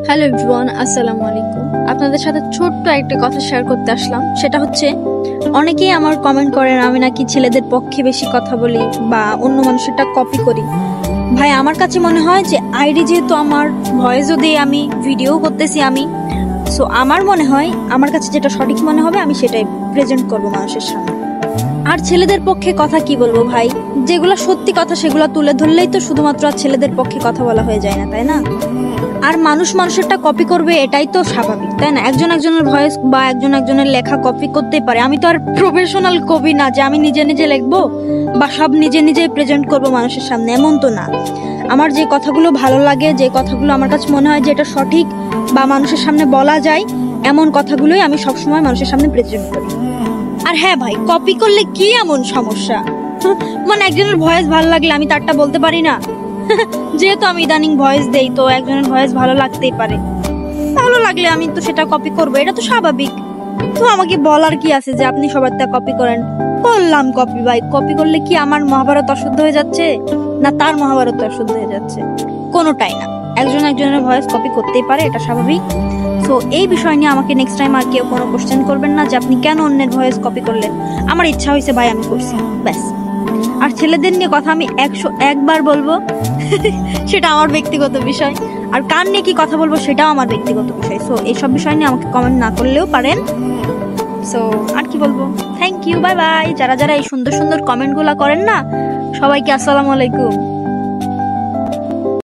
Hello everyone, আসসালামু আলাইকুম। আপনাদের সাথে ছোট্ট একটা কথা শেয়ার করতে আসলাম। সেটা হচ্ছে, অনেকেই আমার কমেন্ট করেন আমি নাকি ছেলেদের পক্ষে বেশি কথা বলি বা অন্য মানুষেরটা কপি করি। ভাই, আমার কাছে মনে হয় যে আইডি যেহেতু আমার, ভয়েসও দিই আমি, ভিডিও করতেছি আমি, সো আমার মনে হয় আমার কাছে যেটা সঠিক মনে হবে আমি সেটাই প্রেজেন্ট করবো মানুষের সামনে। আর ছেলেদের পক্ষে কথা কি বলবো ভাই, যেগুলো সত্যি কথা সেগুলো তুলে ধরলেই তো শুধুমাত্র আর ছেলেদের পক্ষে কথা বলা হয়ে যায় না, তাই না? আর মানুষ মানুষেরটা কপি করবে এটাই তো স্বাভাবিক, তাই না? একজন একজনের ভয়েস বা একজন একজনের লেখা কপি করতেই পারে। আমি তো আর প্রফেশনাল কবি না যে আমি নিজে নিজে লিখবো বা সব নিজে নিজে প্রেজেন্ট করবো মানুষের সামনে, এমন তো না। আমার যে কথাগুলো ভালো লাগে, যে কথাগুলো আমার কাছে মনে হয় যে এটা সঠিক বা মানুষের সামনে বলা যায়, এমন কথাগুলোই আমি সবসময় মানুষের সামনে প্রেজেন্ট করি। আর হ্যাঁ ভাই, কপি করলে কি এমন সমস্যা? মানে একজনের ভয়েস ভালো লাগলে আমি তারটা বলতে পারি না? যেহেতু আমি ইদানিং ভয়েস দেই, তো একজনের ভয়েস ভালো লাগতেই পারে। ভালো লাগলে আমি তো সেটা কপি করবো, এটা তো স্বাভাবিক। তো আমাকে বলার কি আছে যে আপনি সবার তা কপি করেন? করলাম কপি ভাই। কপি করলে কি আমার মহাভারত অশুদ্ধ হয়ে যাচ্ছে, না তার মহাভারত অশুদ্ধ হয়ে যাচ্ছে? কোনোটাই না। একজন একজনের ভয়েস কপি করতেই পারে, এটা স্বাভাবিক। তো এই বিষয় নিয়ে আমাকে নেক্সট টাইম আর কেউ কোনো কোশ্চেন করবেন না যে আপনি কেন অন্যের ভয়েস কপি করলেন। আমার ইচ্ছা হয়েছে ভাই, আমি করছি, ব্যাস। আর ছেলেদের নিয়ে কথা আমি 101বার বলবো, সেটা আমার ব্যক্তিগত বিষয়। আর কার নিয়ে কি কথা বলবো সেটাও আমার ব্যক্তিগত বিষয়। সো এইসব বিষয় নিয়ে আমাকে কমেন্ট না করলেও পারেন। সো আর কি বলবো, থ্যাংক ইউ, বাই বাই। যারা যারা এই সুন্দর সুন্দর কমেন্টগুলো করেন না, সবাইকে আসসালামু আলাইকুম।